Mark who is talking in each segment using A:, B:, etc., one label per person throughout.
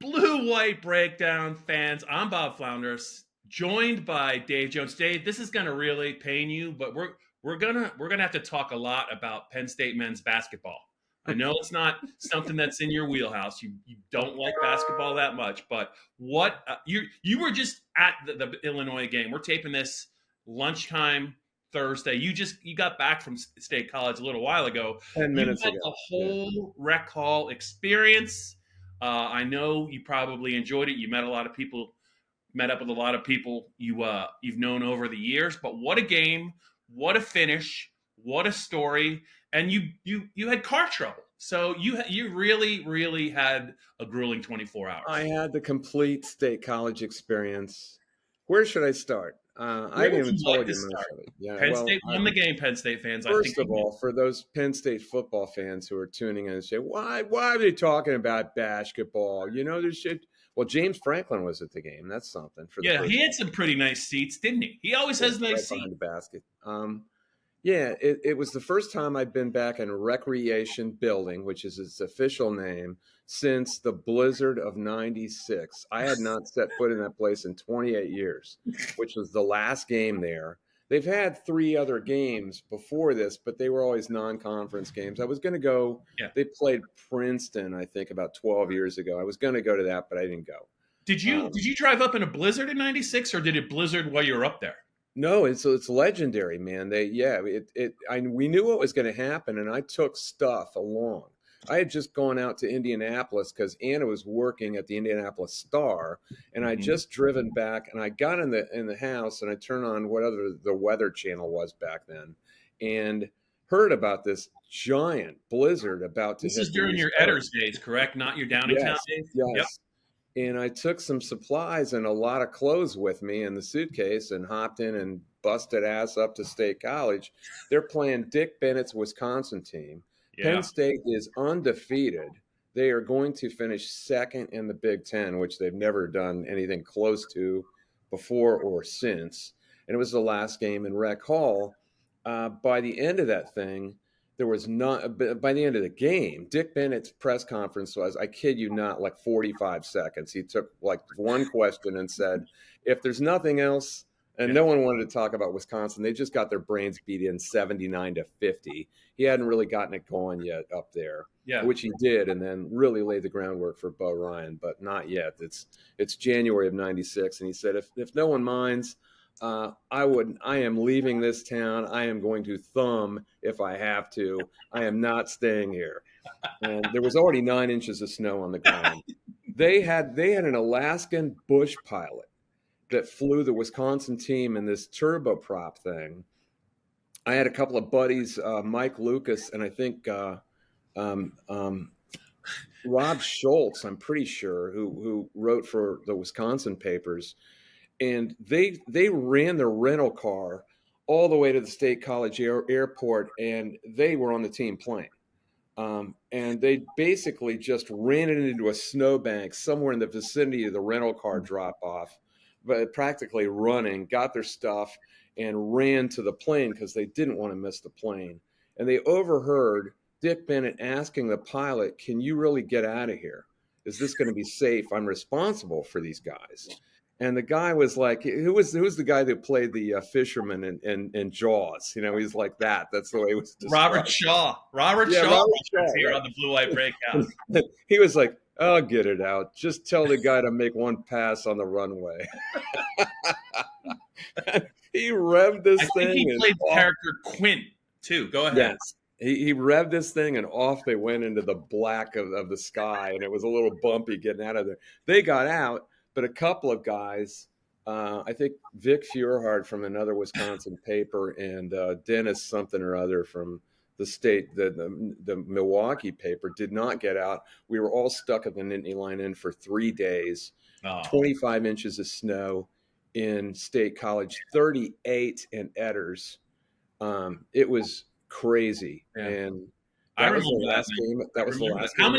A: Blue-White Breakdown fans, I'm Bob Flounders, joined by Dave Jones. Dave, this is going to really pain you, but we're gonna have to talk a lot about Penn State men's basketball. I know it's not something that's in your wheelhouse. You don't like basketball that much, but what you were just at the Illinois game. We're taping this lunchtime Thursday. You got back from State College a little while ago.
B: 10
A: You
B: minutes
A: had
B: ago.
A: the whole rec hall experience. I know you probably enjoyed it. You met a lot of people, met up with a lot of people you've known over the years. But what a game! What a finish! What a story! And you had car trouble, so you really had a grueling 24 hours.
B: I had the complete State College experience. Where should I start? I haven't even told you much of it. Yeah,
A: Penn State won the game, Penn State fans.
B: First of all, for those Penn State football fans who are tuning in and say, why are they talking about basketball? You know, there's shit. Well, James Franklin was at the game. That's something.
A: He had some pretty nice seats, didn't he? He always has nice seats.
B: Behind the basket. Yeah, it was the first time I'd been back in Recreation Building, which is its official name, since the blizzard of '96. I had not set foot in that place in 28 years, which was the last game there. They've had 3 other games before this, but they were always non-conference games. I was going to go. Yeah. They played Princeton, I think, about 12 years ago. I was going to go to that, but I didn't go.
A: Did you drive up in a blizzard in '96, or did it blizzard while you were up there?
B: No, it's legendary, man. We knew what was going to happen, and I took stuff along. I had just gone out to Indianapolis because Anna was working at the Indianapolis Star, and I'd just driven back, and I got in the house, and I turned on whatever the Weather Channel was back then, and heard about this giant blizzard about to hit.
A: This is during your Edders days, correct? Not your Downingtown days?
B: Yes.
A: Yep.
B: And I took some supplies and a lot of clothes with me in the suitcase and hopped in and busted ass up to State College. They're playing Dick Bennett's Wisconsin team. Yeah. Penn State is undefeated. They are going to finish second in the Big Ten, which they've never done anything close to before or since. And it was the last game in Rec Hall. By the end of that thing, there was not, by the end of the game, Dick Bennett's press conference was, I kid you not, like 45 seconds. He took like one question and said, if there's nothing else, and no one wanted to talk about Wisconsin, they just got their brains beat in 79-50. He hadn't really gotten it going yet up there, which he did, and then really laid the groundwork for Bo Ryan, but not yet. It's January of '96, and he said, if no one minds, I am leaving this town. I am going to thumb if I have to. I am not staying here. And there was already 9 inches of snow on the ground. They had an Alaskan bush pilot that flew the Wisconsin team in this turboprop thing. I had a couple of buddies, Mike Lucas, and I think Rob Schultz, I'm pretty sure, who wrote for the Wisconsin papers. And they ran their rental car all the way to the State College airport, and they were on the team plane. And they basically just ran it into a snowbank somewhere in the vicinity of the rental car drop-off, but practically running, got their stuff, and ran to the plane because they didn't want to miss the plane. And they overheard Dick Bennett asking the pilot, can you really get out of here? Is this going to be safe? I'm responsible for these guys. And the guy was like, who was the guy that played the fisherman in Jaws? You know, he's like that. That's the way it was described.
A: Robert Shaw. Robert Shaw here on the Blue-White Breakout.
B: He was like, oh, get it out. Just tell the guy to make one pass on the runway. He revved this thing.
A: I think he played the character Quint, too. Go ahead.
B: Yes. He revved this thing, and off they went into the black of the sky, and it was a little bumpy getting out of there. They got out. But a couple of guys, I think Vic Feuerhard from another Wisconsin paper and Dennis something or other from the state, the Milwaukee paper, did not get out. We were all stuck at the Nittany Line Inn for 3 days, 25 inches of snow in State College, 38 in Edders. It was crazy. Yeah. And that was the last game. That was the last game.
A: How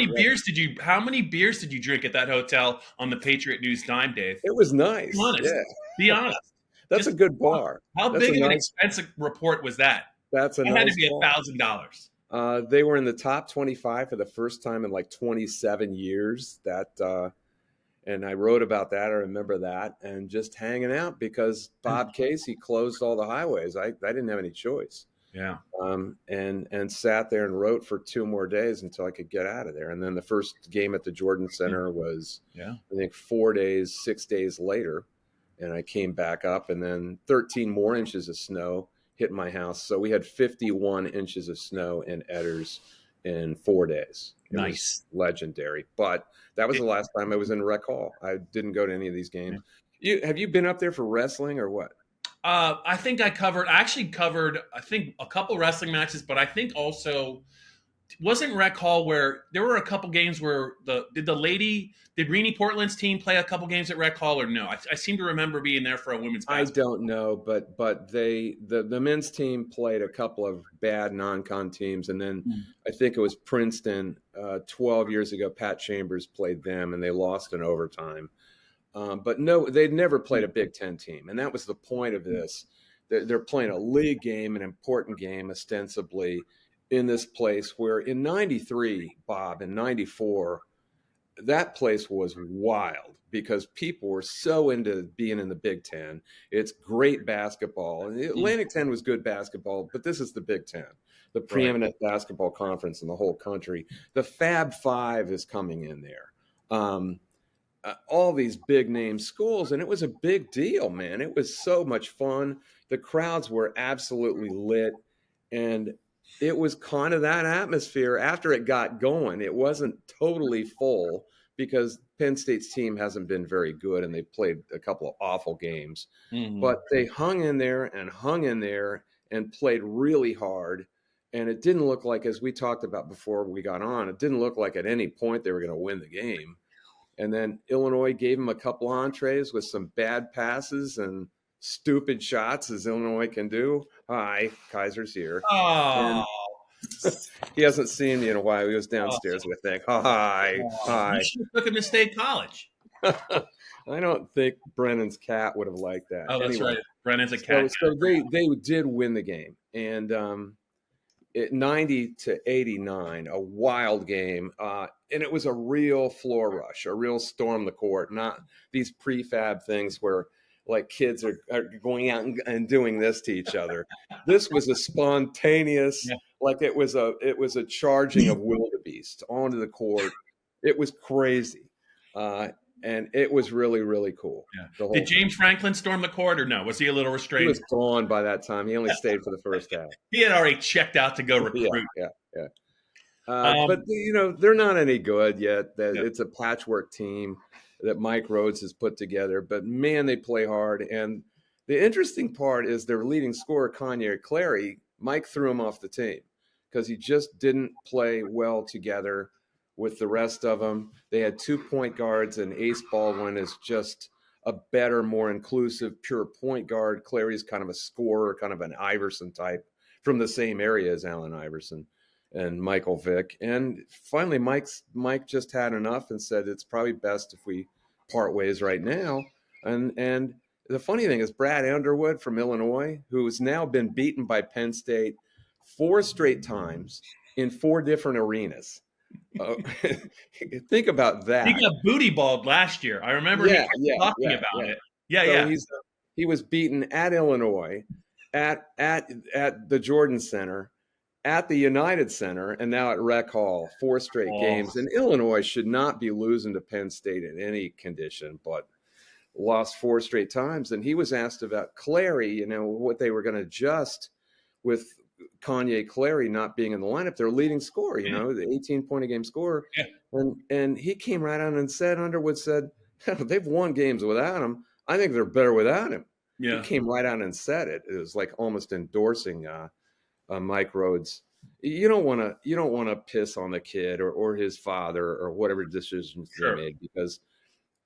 A: many beers did you drink at that hotel on the Patriot News Dime, Dave?
B: It was nice.
A: Be honest. Yeah. Be honest.
B: That's a good bar.
A: How big of an expensive report was that?
B: That's a nice
A: had to be $1,000.
B: They were in the top 25 for the first time in like 27 years. That And I wrote about that. I remember that, and just hanging out because Bob Casey closed all the highways. I didn't have any choice.
A: Yeah.
B: And sat there and wrote for 2 more days until I could get out of there. And then the first game at the Jordan Center was, I think, 6 days later. And I came back up, and then 13 more inches of snow hit my house. So we had 51 inches of snow in Edders in 4 days. It was legendary. But that was the last time I was in Rec Hall. I didn't go to any of these games. Have you been up there for wrestling or what?
A: I think I actually covered, I think, a couple wrestling matches, but I think also, wasn't Rec Hall where there were a couple games where did Renee Portland's team play a couple games at Rec Hall or no? I seem to remember being there for a women's basketball.
B: I don't know, but the men's team played a couple of bad non-con teams, and then I think it was Princeton 12 years ago. Pat Chambers played them, and they lost in overtime. But no, they'd never played a Big Ten team. And that was the point of this. They're playing a league game, an important game, ostensibly, in this place where in 93, Bob, in 94, that place was wild because people were so into being in the Big Ten. It's great basketball. And Atlantic 10 was good basketball, but this is the Big Ten, the preeminent basketball conference in the whole country. The Fab Five is coming in there. All these big name schools, and it was a big deal, man. It was so much fun. The crowds were absolutely lit, and it was kind of that atmosphere after it got going. It wasn't totally full because Penn State's team hasn't been very good, and they played a couple of awful games. But they hung in there and played really hard. And it didn't look like, as we talked about before we got on, it didn't look like at any point they were going to win the game. And then Illinois gave them a couple entrees with some bad passes and stupid shots, as Illinois can do. Hi, Kaiser's here.
A: Oh.
B: He hasn't seen me in a while. He was downstairs with Nick. Hi.
A: You should have took him to State College.
B: I don't think Brennan's cat would have liked that.
A: Oh, that's right. Brennan's a cat.
B: So they did win the game. And 90-89, a wild game. And it was a real floor rush, a real storm the court, not these prefab things where like kids are going out and doing this to each other. This was a spontaneous, like it was a charging of wildebeest onto the court. It was crazy. And it was really, really cool.
A: Yeah. Did James Franklin storm the court or no? Was he a little restrained?
B: He was gone by that time. He only stayed for the first half.
A: He had already checked out to go recruit.
B: Yeah. But, they're not any good yet. It's a patchwork team that Mike Rhodes has put together. But, man, they play hard. And the interesting part is their leading scorer, Kanye Clary, Mike threw him off the team because he just didn't play well together with the rest of them. They had 2 point guards, and Ace Baldwin is just a better, more inclusive, pure point guard. Clary's kind of a scorer, kind of an Iverson type from the same area as Allen Iverson and Michael Vick. And finally, Mike just had enough and said, it's probably best if we part ways right now. And the funny thing is Brad Underwood from Illinois, who has now been beaten by Penn State 4 straight times in 4 different arenas. Think about that.
A: He got booty balled last year. I remember talking about it. Yeah.
B: He was beaten at Illinois, at the Jordan Center, at the United Center, and now at Rec Hall. 4 straight games. And Illinois should not be losing to Penn State in any condition, but lost 4 straight times. And he was asked about Clary, what they were going to adjust with Kanye Clary not being in the lineup, their leading scorer, the 18-point a game scorer. Yeah. And he came right on and said, Underwood said, they've won games without him. I think they're better without him. Yeah. He came right on and said it. It was like almost endorsing Mike Rhodes. You don't want to piss on the kid or his father or whatever decisions they made, because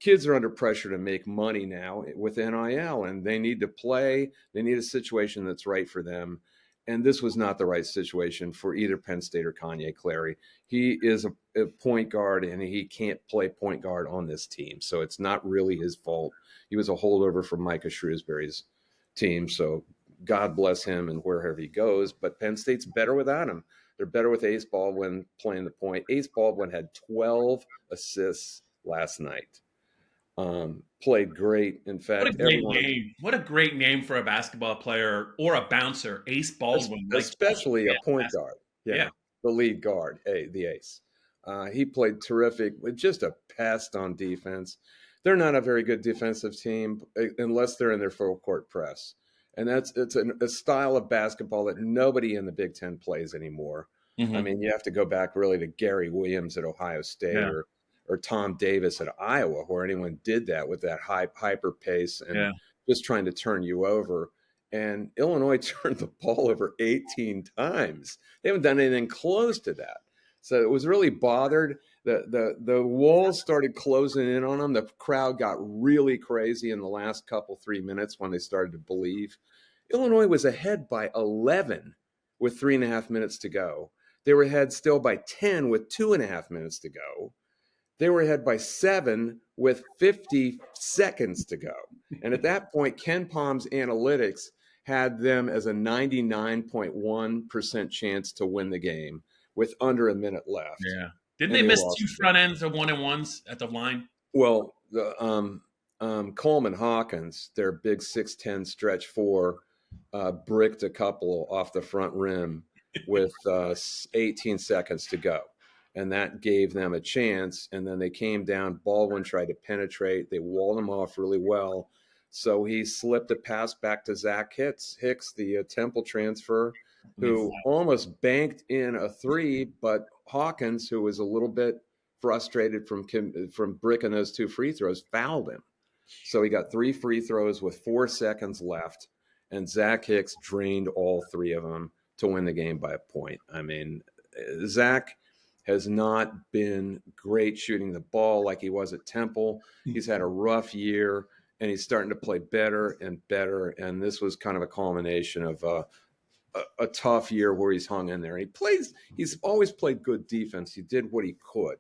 B: kids are under pressure to make money now with NIL, and they need to play. They need a situation that's right for them. And this was not the right situation for either Penn State or Kanye Clary. He is a point guard, and he can't play point guard on this team. So it's not really his fault. He was a holdover from Micah Shrewsbury's team. So God bless him and wherever he goes. But Penn State's better without him. They're better with Ace Baldwin playing the point. Ace Baldwin had 12 assists last night. Played great. In
A: What a
B: fact,
A: great
B: everyone,
A: name. What a great name for a basketball player or a bouncer, Ace Baldwin. Like,
B: especially a
A: yeah,
B: point guard,
A: yeah,
B: the lead guard, the ace. He played terrific, with just a pest on defense. They're not a very good defensive team unless they're in their full court press, and it's a style of basketball that nobody in the Big Ten plays anymore. I
A: hmm
B: mean, you have to go back really to Gary Williams at Ohio State
A: yeah,
B: or Tom Davis at Iowa, where anyone did that with that hyper pace and
A: yeah.
B: just trying to turn you over. And Illinois turned the ball over 18 times. They haven't done anything close to that. So it was really bothered. The walls started closing in on them. The crowd got really crazy in the last couple 3 minutes when they started to believe. Illinois was ahead by 11 with 3.5 minutes to go. They were ahead still by 10 with 2.5 minutes to go. They were ahead by 7 with 50 seconds to go. And at that point, Ken Palm's analytics had them as a 99.1% chance to win the game with under a minute left.
A: Yeah. Didn't
B: And
A: they
B: they
A: miss
B: lost
A: two
B: the game.
A: front ends of 1-and-1s at the line?
B: Well, Coleman Hawkins, their big 6'10 stretch four, bricked a couple off the front rim with 18 seconds to go. And that gave them a chance. And then they came down. Baldwin tried to penetrate. They walled him off really well. So he slipped a pass back to Zach Hicks, the Temple transfer, who almost banked in a three, but Hawkins, who was a little bit frustrated from bricking those two free throws, fouled him. So he got 3 free throws with 4 seconds left, and Zach Hicks drained all 3 of them to win the game by a point. I mean, Zach has not been great shooting the ball like he was at Temple. He's had a rough year, and he's starting to play better and better. And this was kind of a culmination of a tough year where he's hung in there. He's always played good defense. He did what he could.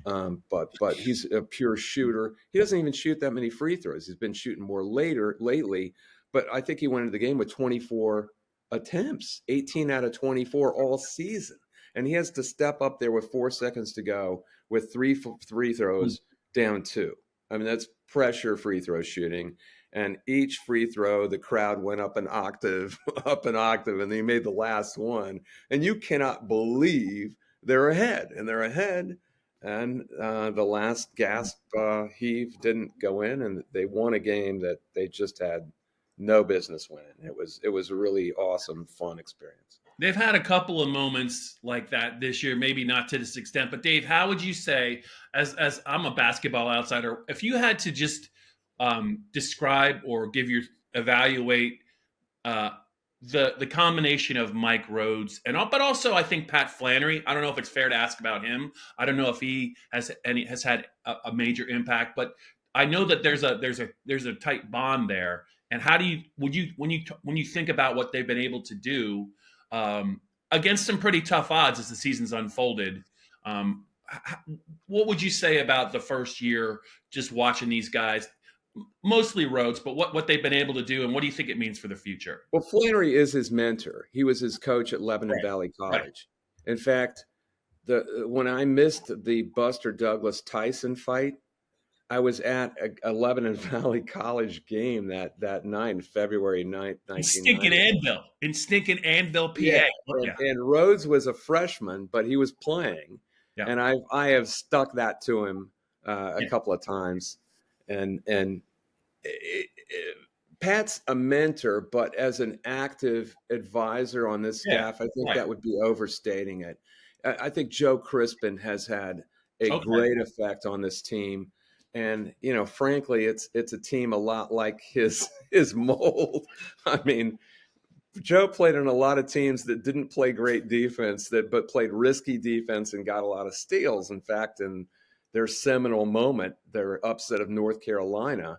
B: But he's a pure shooter. He doesn't even shoot that many free throws. He's been shooting more lately. But I think he went into the game with 24 attempts, 18 out of 24 all season. And he has to step up there with 4 seconds to go with 3 free throws down 2. I mean, that's pressure free throw shooting. And each free throw, the crowd went up an octave, and they made the last one. And you cannot believe they're ahead. And they're ahead. And the last gasp heave didn't go in, and they won a game that they just had no business winning. It was a really awesome, fun experience.
A: They've had a couple of moments like that this year, maybe not to this extent. But Dave, how would you say, as I'm a basketball outsider, if you had to just describe or evaluate the combination of Mike Rhodes but also I think Pat Flannery. I don't know if it's fair to ask about him. I don't know if he has had a major impact, but I know that there's a tight bond there. And how do you when you think about what they've been able to do against some pretty tough odds as the season's unfolded? What would you say about the first year, just watching these guys? Mostly Rhodes, but what they've been able to do, and what do you think it means for the future?
B: Well, Flannery is his mentor. He was his coach at Lebanon Valley College. Right. In fact, when I missed the Buster Douglas Tyson fight, I was at a Lebanon Valley College game that night, February 9th, 1990.
A: In stinking Anvil, PA.
B: Yeah. And Rhodes was a freshman, but he was playing. Yeah. And I have stuck that to him a couple of times. And Pat's a mentor, but as an active advisor on this staff, I think that would be overstating it. I think Joe Crispin has had a great effect on this team. And, frankly, it's a team a lot like his mold. I mean, Joe played on a lot of teams that didn't play great defense, but played risky defense and got a lot of steals. In fact, in their seminal moment, their upset of North Carolina,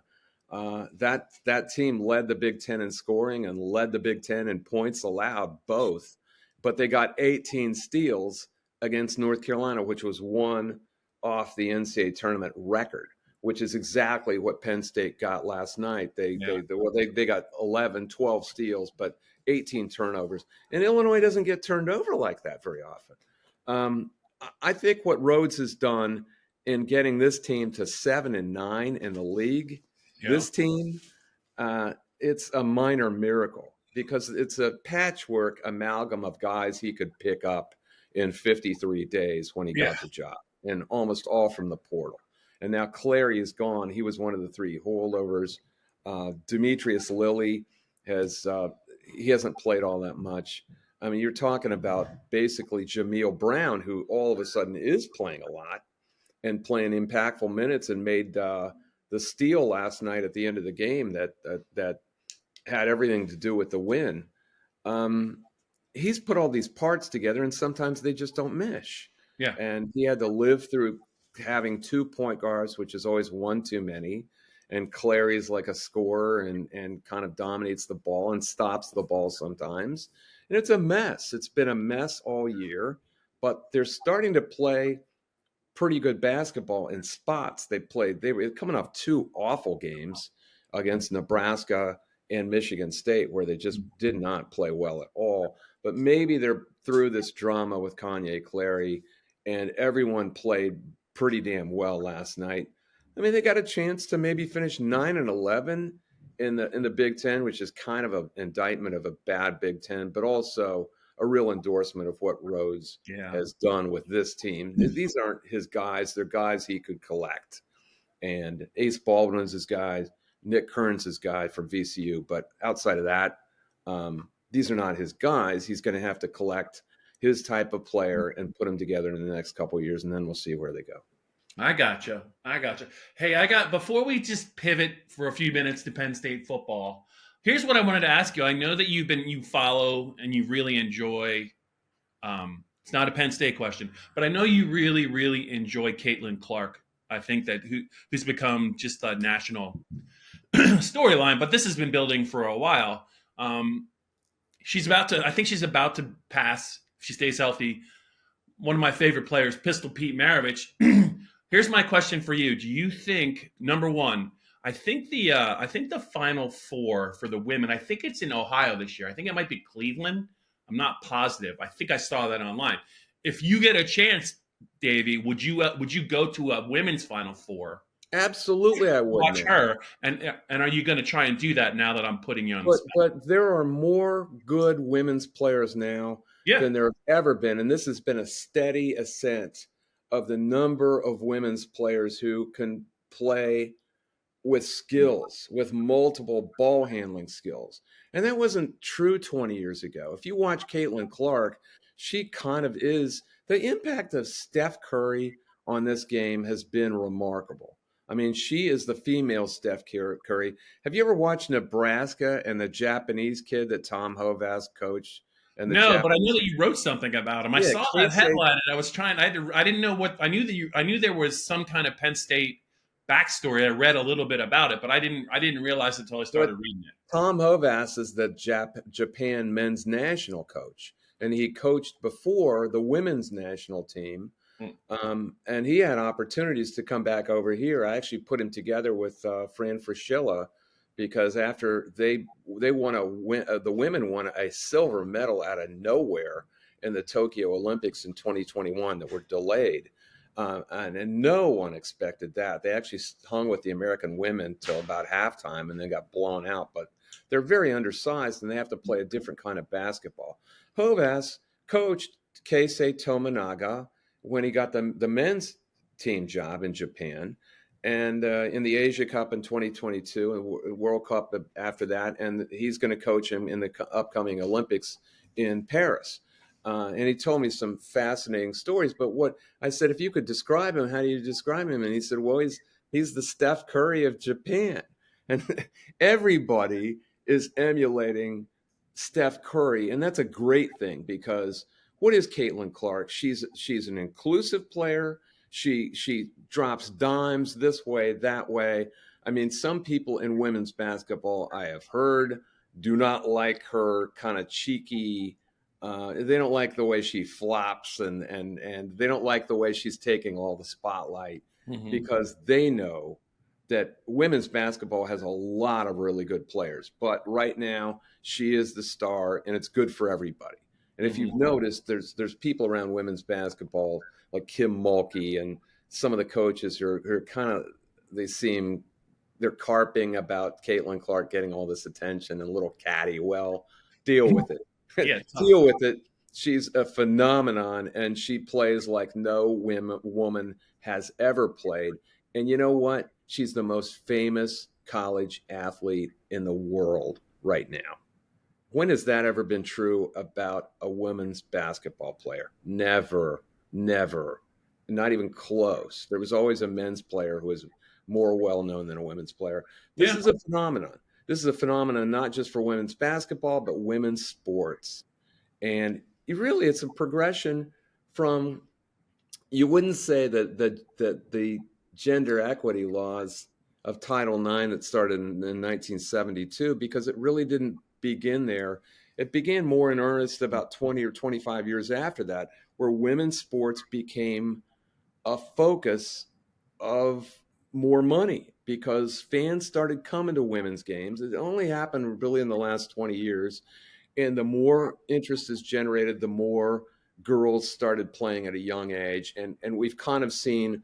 B: that team led the Big Ten in scoring and led the Big Ten in points allowed, both. But they got 18 steals against North Carolina, which was one off the NCAA tournament record, which is exactly what Penn State got last night. They got 11, 12 steals, but 18 turnovers. And Illinois doesn't get turned over like that very often. I think what Rhodes has done in getting this team to 7-9 in the league.
A: Yeah.
B: This team, it's a minor miracle because it's a patchwork amalgam of guys he could pick up in 53 days when he got the job, and almost all from the portal. And now Clary is gone. He was one of the 3 holdovers. Demetrius Lilly he hasn't played all that much. I mean, you're talking about basically Jameel Brown, who all of a sudden is playing a lot and playing impactful minutes, and made the steal last night at the end of the game that had everything to do with the win. He's put all these parts together, and sometimes they just don't mesh.
A: Yeah.
B: And he had to live through having 2 point guards, which is always one too many. And Clary's like a scorer and kind of dominates the ball and stops the ball sometimes. And it's a mess. It's been a mess all year, but they're starting to play pretty good basketball in spots. They were coming off 2 awful games against Nebraska and Michigan State, where they just did not play well at all. But maybe they're through this drama with Kanye Clary, and everyone played pretty damn well last night. I mean, they got a chance to maybe finish 9-11 in the Big Ten, which is kind of an indictment of a bad Big Ten, but also a real endorsement of what Rose has done with this team. These aren't his guys. They're guys he could collect. And Ace Baldwin's his guy. Nick Kern's his guy from VCU. But outside of that, these are not his guys. He's going to have to collect his type of player and put them together in the next couple of years, and then we'll see where they go.
A: I gotcha. Hey, before we just pivot for a few minutes to Penn State football, here's what I wanted to ask you. I know that you follow and you really enjoy. It's not a Penn State question, but I know you really, really enjoy Caitlan Clark. I think that who's become just a national storyline, but this has been building for a while. I think she's about to pass, if she stays healthy, one of my favorite players, Pistol Pete Maravich. Here's my question for you. Do you think, number one, I think the Final Four for the women, I think it's in Ohio this year. I think it might be Cleveland. I'm not positive. I think I saw that online. If you get a chance, Davey, would you go to a women's Final Four?
B: Absolutely, I would.
A: Watch her, and are you going to try and do that now that I'm putting you on the spot?
B: But there are more good women's players now than there have ever been, and this has been a steady ascent of the number of women's players who can play with skills, with multiple ball handling skills. And that wasn't true 20 years ago. If you watch Caitlan Clark, she kind of is. The impact of Steph Curry on this game has been remarkable. I mean, she is the female Steph Curry. Have you ever watched Nebraska and the Japanese kid that Tom Hovass coached?
A: No, but I knew that you wrote something about him. I saw that headline, and I was trying. I didn't know what. I knew there was some kind of Penn State backstory. I read a little bit about it, but I didn't realize it until I started reading it.
B: Tom Hovass is the Japan men's national coach, and he coached before the women's national team. And he had opportunities to come back over here. I actually put him together with Fran Fraschilla, because after they won the women won a silver medal out of nowhere in the Tokyo Olympics in 2021 that were delayed. And no one expected that. They actually hung with the American women till about halftime and then got blown out. But they're very undersized and they have to play a different kind of basketball. Hovass coached Keisei Tominaga when he got the men's team job in Japan, and in the Asia Cup in 2022 and World Cup after that. And he's going to coach him in the upcoming Olympics in Paris. And he told me some fascinating stories. But what I said, if you could describe him, how do you describe him? And he said, well, he's the Steph Curry of Japan. And everybody is emulating Steph Curry. And that's a great thing, because what is Caitlan Clark? She's an inclusive player. She drops dimes this way, that way. I mean, some people in women's basketball I have heard do not like her kind of cheeky. They don't like the way she flops, and they don't like the way she's taking all the spotlight, because they know that women's basketball has a lot of really good players. But right now, she is the star, and it's good for everybody. And if you've noticed, there's people around women's basketball like Kim Mulkey and some of the coaches who are kind of, they're carping about Caitlan Clark getting all this attention and a little catty. Well, deal with it.
A: Yeah,
B: Deal with it. She's a phenomenon, and she plays like no woman has ever played. And you know what? She's the most famous college athlete in the world right now. When has that ever been true about a women's basketball player? Never, never, not even close. There was always a men's player who was more well-known than a women's player. This is a phenomenon. This is a phenomenon not just for women's basketball, but women's sports. And it's a progression from, you wouldn't say that the gender equity laws of Title IX that started in 1972, because it really didn't begin there. It began more in earnest about 20 or 25 years after that, where women's sports became a focus of more money because fans started coming to women's games. It only happened really in the last 20 years. And the more interest is generated, the more girls started playing at a young age. And we've kind of seen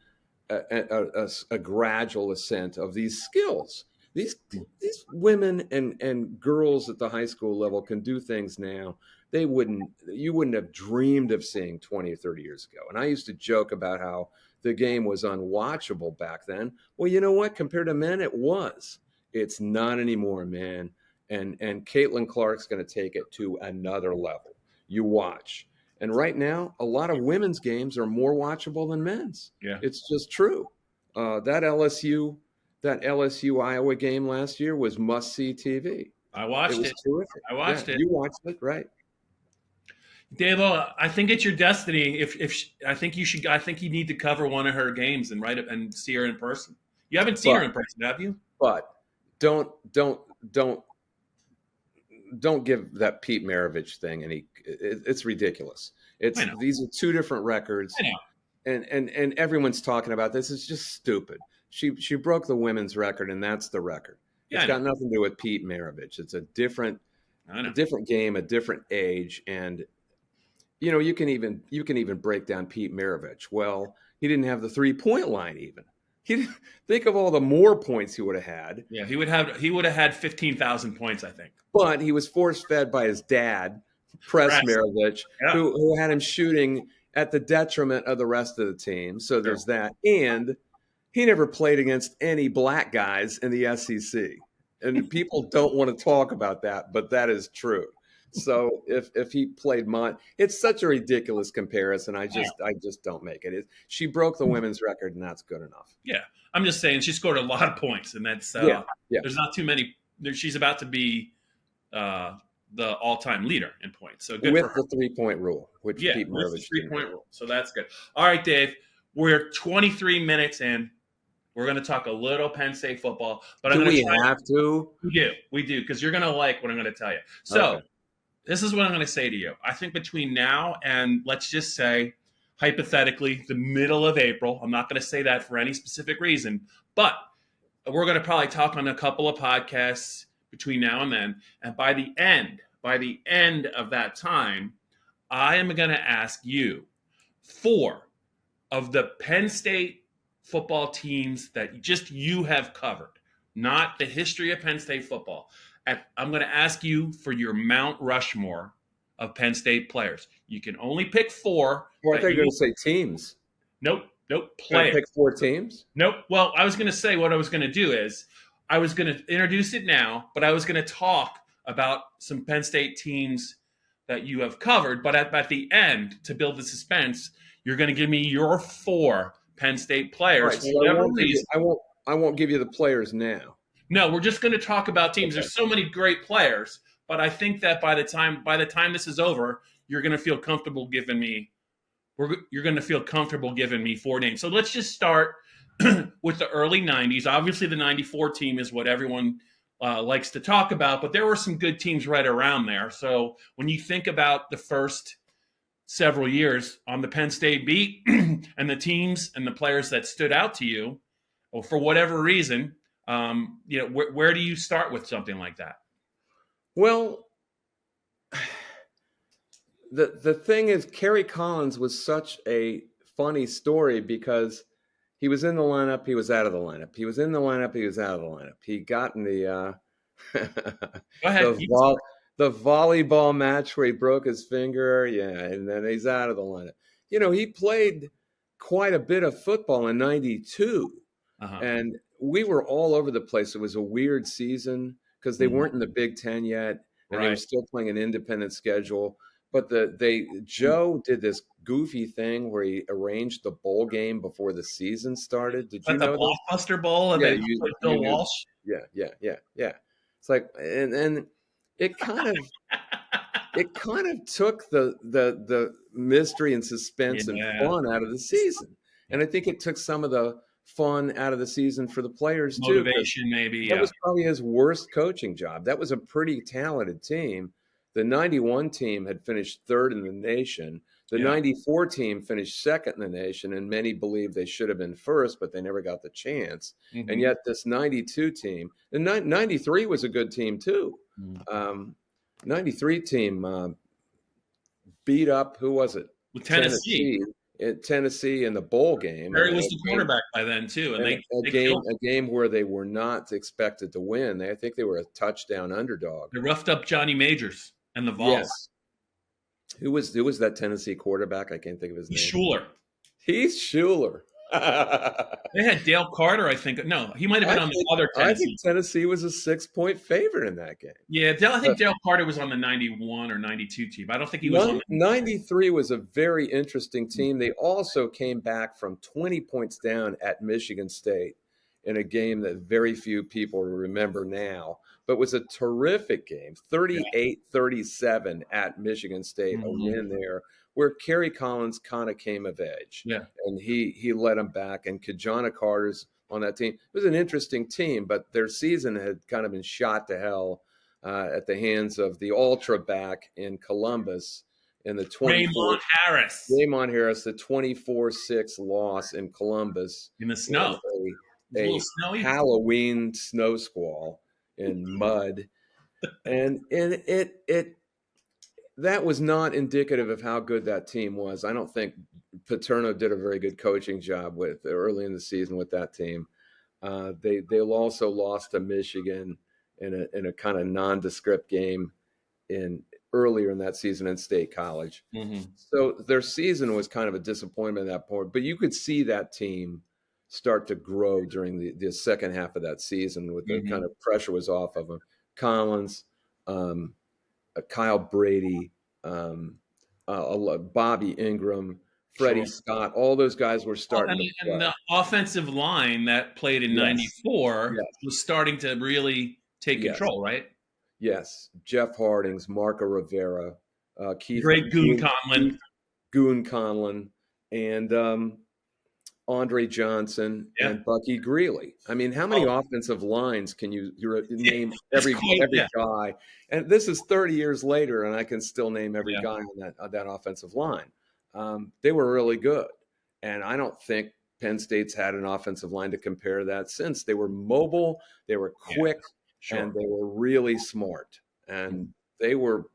B: a gradual ascent of these skills. These women and girls at the high school level can do things now you wouldn't have dreamed of seeing 20 or 30 years ago. And I used to joke about how the game was unwatchable back then. Well, you know what? Compared to men, it was. It's not anymore, man. And Caitlan Clark's going to take it to another level. You watch. And right now, a lot of women's games are more watchable than men's.
A: Yeah.
B: It's just true. That LSU Iowa game last year was must-see TV.
A: I watched it.
B: Was terrific.
A: I watched it.
B: You watched it, right?
A: Dave, I think it's your destiny. I think you need to cover one of her games and write it and see her in person. You haven't seen her in person, have you?
B: But don't give that Pete Maravich thing any. It's ridiculous. These are two different records.
A: I know.
B: And everyone's talking about this. It's just stupid. She broke the women's record, and that's the record. It's got nothing to do with Pete Maravich. It's a different game, a different age, and you can even break down Pete Maravich. Well, he didn't have the 3-point line even. Think of all the more points he would have had.
A: Yeah, he would have had 15,000 points, I think.
B: But he was force-fed by his dad, Press Maravich, who had him shooting at the detriment of the rest of the team. So there's that. And he never played against any black guys in the SEC. And people don't want to talk about that, but that is true. So if he played it's such a ridiculous comparison. I just don't make it. She broke the women's record, and that's good enough.
A: Yeah, I'm just saying she scored a lot of points, and that's there's not too many. She's about to be the all-time leader in points. So good
B: with
A: for her.
B: The 3-point rule, which Pete Maravich
A: with the 3-point rule. So that's good. All right, Dave, we're 23 minutes in. We're going to talk a little Penn State football, but
B: do we have to?
A: We do, because you're going to like what I'm going to tell you. So. Okay. This is what I'm going to say to you. I think between now and, let's just say, hypothetically, the middle of April, I'm not going to say that for any specific reason, but we're going to probably talk on a couple of podcasts between now and then. And by the end of that time, I am going to ask you 4 of the Penn State football teams that just you have covered, not the history of Penn State football. I'm going to ask you for your Mount Rushmore of Penn State players. You can only pick 4.
B: Well, I thought you were going to say teams.
A: Nope. Players.
B: Pick 4 teams?
A: Nope. Well, I was going to say what I was going to do is I was going to introduce it now, but I was going to talk about some Penn State teams that you have covered. But at the end, to build the suspense, you're going to give me your 4 Penn State players.
B: Right, so I won't give you the players now.
A: No, we're just going to talk about teams. Okay. There's so many great players, but I think that by the time this is over, you're going to feel comfortable giving me 4 names. So let's just start with the early 90s. Obviously, the 94 team is what everyone likes to talk about, but there were some good teams right around there. So when you think about the first several years on the Penn State beat and the teams and the players that stood out to you, or for whatever reason, where do you start with something like that?
B: Well, the thing is, Kerry Collins was such a funny story because He was in the lineup. He was out of the lineup. He was in the lineup. He was out of the lineup. He got in the
A: Go ahead.
B: the volleyball match where he broke his finger. Yeah, and then he's out of the lineup. You know, he played quite a bit of football in '92, and we were all over the place. It was a weird season because they weren't in the Big Ten yet, and they were still playing an independent schedule. But Joe did this goofy thing where he arranged the bowl game before the season started. Did you know
A: the Blockbuster Bowl? And
B: yeah,
A: Bill Walsh.
B: Yeah. It's like, and it kind of took the mystery and suspense and fun out of the season, and I think it took some of the fun out of the season for the players too.
A: Motivation, maybe.
B: That was probably his worst coaching job. That was a pretty talented team. The 91 team had finished third in the nation. The 94 team finished second in the nation, and many believe they should have been first, but they never got the chance. And yet this 92 team, and 93 was a good team too. 93 team beat up, who was it?
A: Tennessee.
B: Tennessee in the bowl game.
A: Barry was the quarterback by then too, and
B: a game where they were not expected to win. I think they were a touchdown underdog.
A: They roughed up Johnny Majors and the Vols.
B: Yes. Who was that Tennessee quarterback? I can't think of his name.
A: Schuler.
B: Heath Schuler.
A: They had Dale Carter, I think. No, he might have been on the other Tennessee.
B: I think Tennessee was a 6-point favorite in that game.
A: Yeah, I think Dale Carter was on the 91 or 92 team. I don't think he was on the
B: 93 was a very interesting team. They also came back from 20 points down at Michigan State in a game that very few people remember now, but was a terrific game, 38-37 at Michigan State, a win there, where Kerry Collins kind of came of age.
A: Yeah.
B: And he led them back, and Kajana Carter's on that team. It was an interesting team, but their season had kind of been shot to hell at the hands of the ultra back in Columbus in the
A: Raymond Harris,
B: the 24-6 loss in Columbus.
A: In the snow.
B: A Halloween snow squall in mud. and it that was not indicative of how good that team was. I don't think Paterno did a very good coaching job with early in the season with that team. They also lost to Michigan in a kind of nondescript game earlier in that season in State College. So their season was kind of a disappointment at that point. But you could see that team start to grow during the second half of that season with the kind of pressure was off of them. Collins, Kyle Brady, Bobby Ingram, Freddie Scott, all those guys were starting.
A: And the offensive line that played in 94 was starting to really take control, right?
B: Yes. Jeff Hardings, Marco Rivera, Keith
A: Great Goon
B: Conlon, and Andre Johnson and Bucky Greeley. I mean, how many offensive lines can you name every guy? And this is 30 years later, and I can still name every guy on that offensive line. They were really good. And I don't think Penn State's had an offensive line to compare that since. They were mobile, they were quick, and they were really smart. And they were,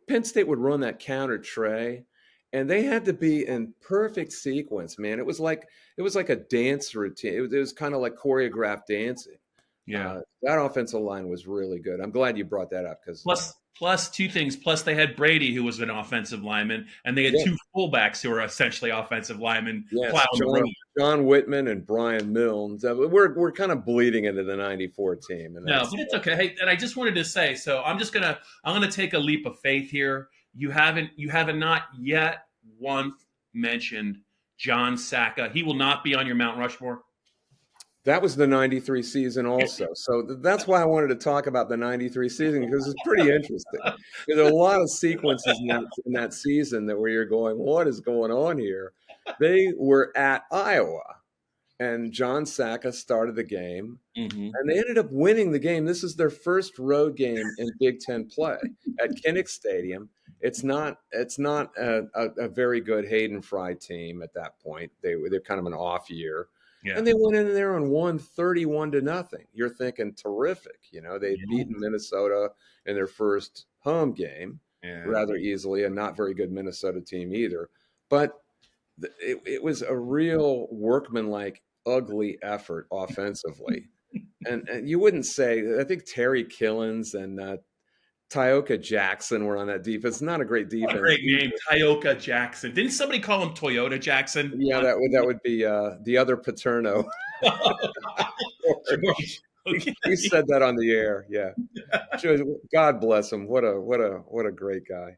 B: Penn State would run that counter tray, and they had to be in perfect sequence, man. It was like a dance routine. It was kind of like choreographed dancing.
A: Yeah,
B: that offensive line was really good. I'm glad you brought that up because
A: plus two things. Plus they had Brady, who was an offensive lineman, and they had two fullbacks who were essentially offensive linemen.
B: Yes, John Whitman and Brian Milnes. We're kind of bleeding into the '94 team.
A: No, but it's okay. Hey, and I just wanted to say, so I'm gonna take a leap of faith here. You haven't not yet once mentioned John Sacca. He will not be on your Mount Rushmore.
B: That was the 93 season also. So that's why I wanted to talk about the 93 season, because it's pretty interesting. There are a lot of sequences in that season where you're going, what is going on here? They were at Iowa, and John Sacca started the game, and they ended up winning the game. This is their first road game in Big Ten play at Kinnick Stadium. It's not a very good Hayden Fry team at that point. They're kind of an off year. Yeah. And they went in there and won 31-0. You're thinking terrific. They'd beaten Minnesota in their first home game rather easily, a not very good Minnesota team either. But it was a real workmanlike, ugly effort offensively. And you wouldn't say, I think Terry Killens and Tyoka Jackson were on that defense. Not a great
A: What a
B: defense
A: great name, Tyoka Jackson. Didn't somebody call him Toyota Jackson?
B: Yeah, that would be the other Paterno.
A: George. Okay.
B: He said that on the air. Yeah, God bless him. What a great guy.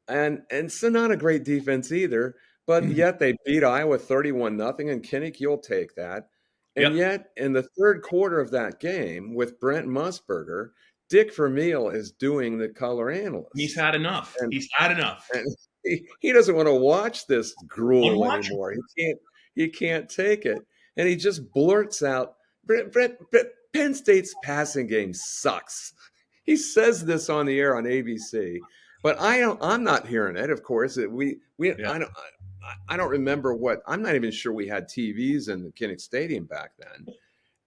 B: And so not a great defense either. But yet they beat Iowa 31-0, and Kinnick, you'll take that. And yet in the third quarter of that game with Brent Musburger, Dick Vermeil is doing the color analyst.
A: He's had enough. He's had enough.
B: And he doesn't want to watch this gruel anymore. He can't take it. And he just blurts out, Penn State's passing game sucks. He says this on the air on ABC, but I'm not hearing it. Of course, I don't remember I'm not even sure we had TVs in the Kinnick Stadium back then.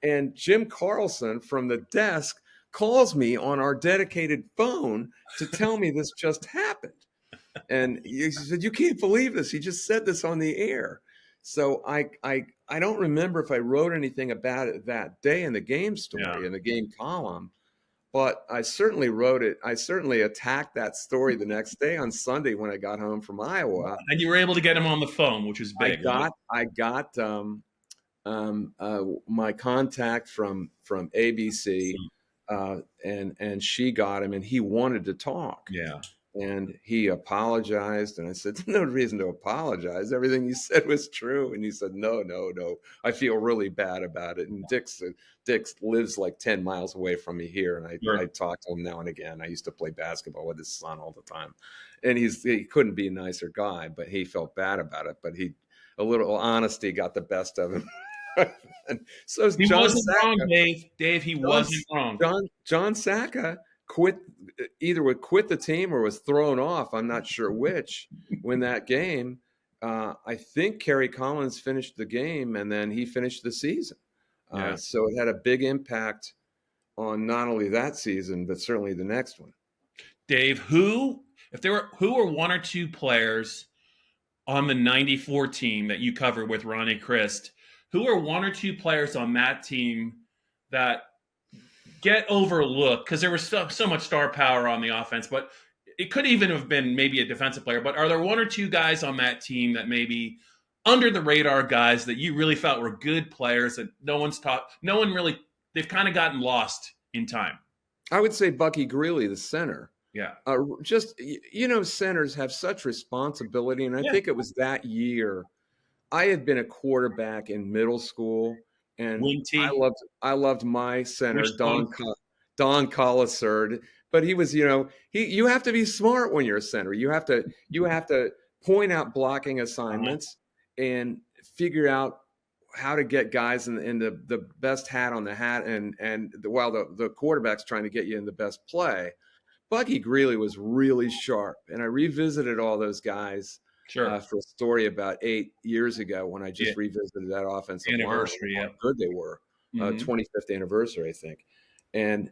B: And Jim Carlson from the desk calls me on our dedicated phone to tell me this just happened. And he said, "You can't believe this. He just said this on the air." So I don't remember if I wrote anything about it that day in the game story, in the game column, but I certainly wrote it. I certainly attacked that story the next day on Sunday when I got home from Iowa.
A: And you were able to get him on the phone, which was big.
B: I got my contact from ABC, and she got him, and he wanted to talk.
A: Yeah.
B: And he apologized, and I said, "No reason to apologize. Everything you said was true." And he said, No. I feel really bad about it. And Dick lives like 10 miles away from me here, and I talk to him now and again. I used to play basketball with his son all the time, and he couldn't be a nicer guy, but he felt bad about it. But a little honesty got the best of him. So
A: he wasn't wrong, Dave. He wasn't wrong.
B: John Sacca either would quit the team or was thrown off. I'm not sure which. When that game, I think Kerry Collins finished the game, and then he finished the season. So it had a big impact on not only that season, but certainly the next one.
A: Dave, who were one or two players on the 94 team that you covered with Ronnie Christ, who are one or two players on that team that get overlooked because there was so much star power on the offense, but it could even have been maybe a defensive player. But are there one or two guys on that team that maybe under the radar guys that you really felt were good players that they've kind of gotten lost in time?
B: I would say Bucky Greeley, the center.
A: Yeah.
B: Centers have such responsibility. And I think it was that year I had been a quarterback in middle school. And I loved my center, Don Collisard, but he was, you have to be smart when you're a center. You have to point out blocking assignments and figure out how to get guys in the best hat on the hat, and while the quarterback's trying to get you in the best play. Bucky Greeley was really sharp, and I revisited all those guys.
A: Sure.
B: For a story about 8 years ago when I just revisited that offensive
A: anniversary,
B: line, how good they were, 25th anniversary, I think. And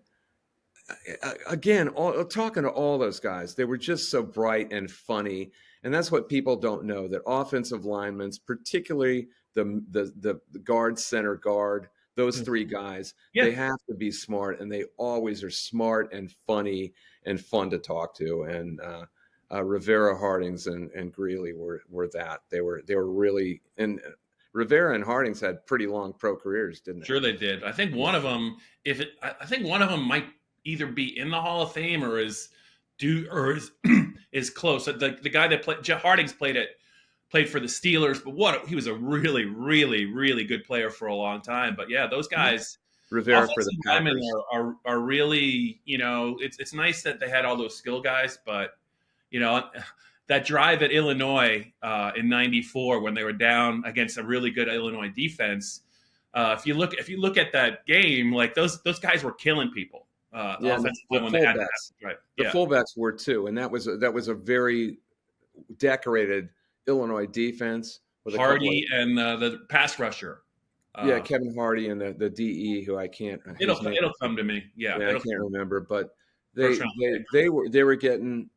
B: again, talking to all those guys, they were just so bright and funny. And that's what people don't know, that offensive linemen, particularly the guard, center guard, those three guys, they have to be smart, and they always are smart and funny and fun to talk to. And Rivera, Hardings, and Greeley were that. They were really, and Rivera and Hardings had pretty long pro careers, didn't they?
A: Sure, they did. I think one of them, might either be in the Hall of Fame or is close. The guy that played, Hardings played for the Steelers, but he was a really, really, really good player for a long time. But yeah, those guys.
B: Rivera for the Packers
A: are really, it's nice that they had all those skill guys, but that drive at Illinois in '94 when they were down against a really good Illinois defense. If you look at that game, like those guys were killing people.
B: The fullbacks were too, and that was a very decorated Illinois defense with
A: Hardy and the pass rusher.
B: Kevin Hardy and the DE, who I can't.
A: It'll come to me. I
B: can't remember, but they were getting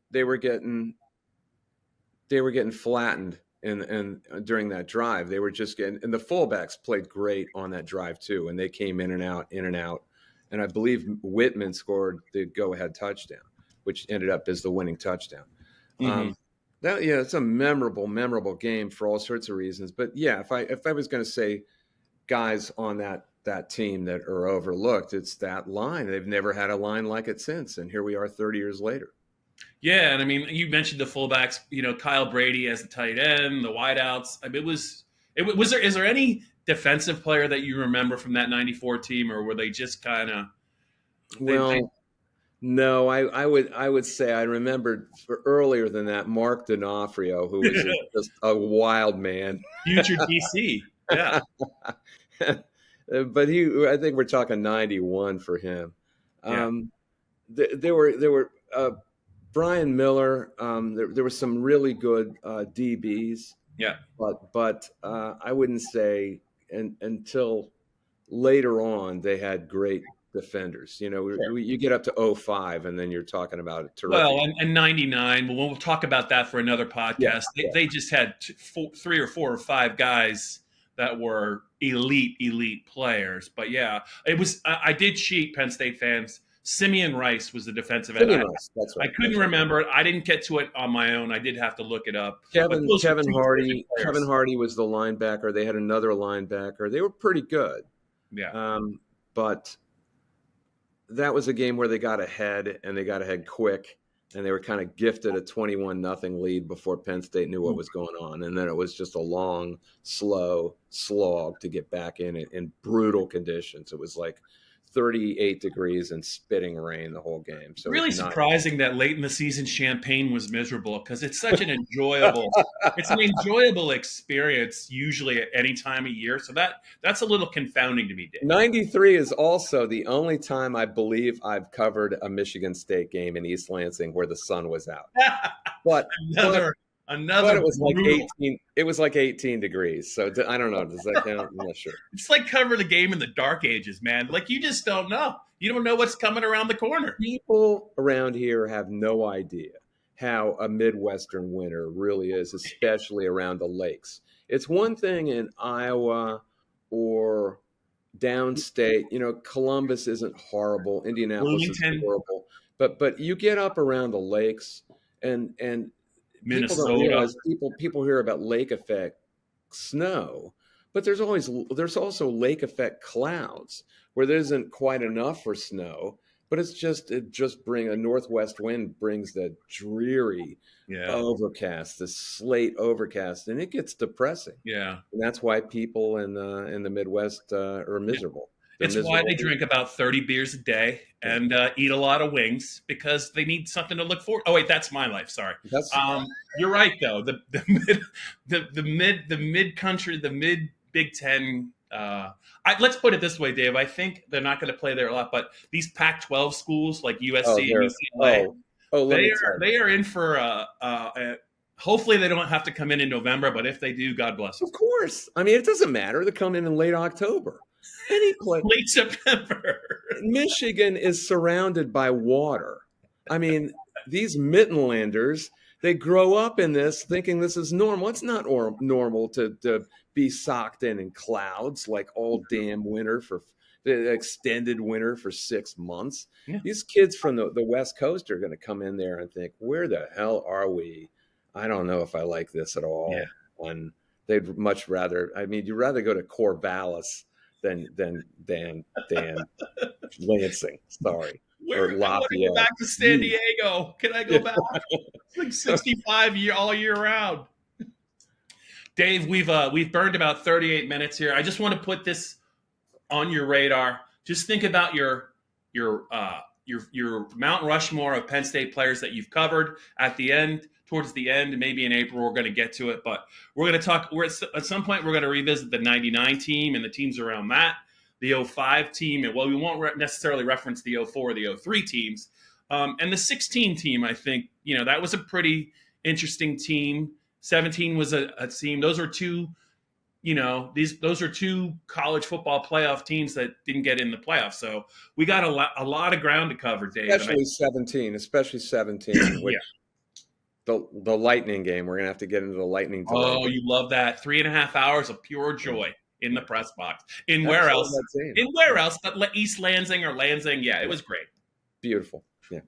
B: flattened and during that drive. They were just getting, and the fullbacks played great on that drive too, and they came in and out, and I believe Whitman scored the go-ahead touchdown, which ended up as the winning touchdown.
A: Mm-hmm.
B: It's a memorable game for all sorts of reasons. But yeah, if I was going to say guys on that team that are overlooked, it's that line. They've never had a line like it since, and here we are 30 years later.
A: Yeah, and I mean, you mentioned the fullbacks. Kyle Brady as the tight end, the wideouts. I mean, is there any defensive player that you remember from that '94 team, or were they just kind of?
B: No, I would say I remembered earlier than that Mark D'Onofrio, who was just a wild man,
A: future DC. Yeah,
B: but I think we're talking 91 for him.
A: Yeah.
B: There were. Brian Miller, there were some really good DBs.
A: Yeah.
B: But I wouldn't say until later on they had great defenders. You get up to 05 and then you're talking about it.
A: Well, and 99, we'll talk about that for another podcast. They just had 3 or 4 or 5 guys that were elite players. But yeah, it was. I did cheat, Penn State fans. Simeon Rice was the defensive end.
B: That's right.
A: I couldn't remember it. I didn't get to it on my own. I did have to look it up.
B: Kevin Hardy was the linebacker. They had another linebacker. They were pretty good.
A: Yeah.
B: But that was a game where they got ahead, and they got ahead quick, and they were kind of gifted a 21-0 lead before Penn State knew what was going on. And then it was just a long, slow slog to get back in brutal conditions. It was like 38 degrees and spitting rain the whole game. So
A: really surprising that late in the season Champaign was miserable, because it's such an enjoyable experience usually at any time of year. So that's a little confounding to me, Dave.
B: 93 is also the only time I believe I've covered a Michigan State game in East Lansing where the sun was out. But it was like 18. It was like 18 degrees. So I don't know. Does that count? I'm not sure.
A: It's like covering the game in the dark ages, man. Like, you just don't know. You don't know what's coming around the corner.
B: People around here have no idea how a Midwestern winter really is, especially around the lakes. It's one thing in Iowa or downstate. Columbus isn't horrible. Indianapolis is horrible. But you get up around the lakes and
A: Minnesota.
B: People don't realize people hear about lake effect snow, but there's also lake effect clouds where there isn't quite enough for snow, but it just brings a northwest wind, brings the dreary overcast, the slate overcast, and it gets depressing.
A: Yeah,
B: and that's why people in the Midwest are miserable.
A: It's why they drink about 30 beers a day and eat a lot of wings, because they need something to look forward. Oh wait, that's my life. Sorry. You're right though. The mid country, the mid Big Ten. Let's put it this way, Dave. I think they're not going to play there a lot, but these Pac-12 schools like USC and UCLA, they are in for. Hopefully they don't have to come in November, but if they do, God bless them.
B: Of course. I mean, it doesn't matter. They come in late October.
A: Late September.
B: Michigan is surrounded by water. I mean, these Mittenlanders, they grow up in this thinking this is normal. It's not normal to be socked in clouds like all damn winter for the extended winter for 6 months. Yeah. These kids from the West Coast are going to come in there and think, where the hell are we? I don't know if I like this at all. Yeah. And they'd much rather, you'd rather go to Corvallis than Lansing. Sorry.
A: Or Lafayette. I want to go back to San Diego. Can I go back? It's like 65 all year round. Dave, we've burned about 38 minutes here. I just want to put this on your radar. Just think about your Mount Rushmore of Penn State players that you've covered towards the end, and maybe in April we're going to get to it. But we're going to talk. At some point we're going to revisit the '99 team and the teams around that, the '05 team, and we won't necessarily reference the '04 or the '03 teams, and the '16 team. I think that was a pretty interesting team. '17 was a team. Those are two. Those are two college football playoff teams that didn't get in the playoffs. So we got a lot of ground to cover, Dave.
B: Especially 17, which the Lightning game. We're gonna have to get into the Lightning delay.
A: Oh, you love that 3.5 hours of pure joy in the press box. In
B: That's
A: where
B: all
A: else?
B: that team.
A: In where else? But East Lansing or Lansing? Yeah, it was great.
B: Beautiful. Yeah.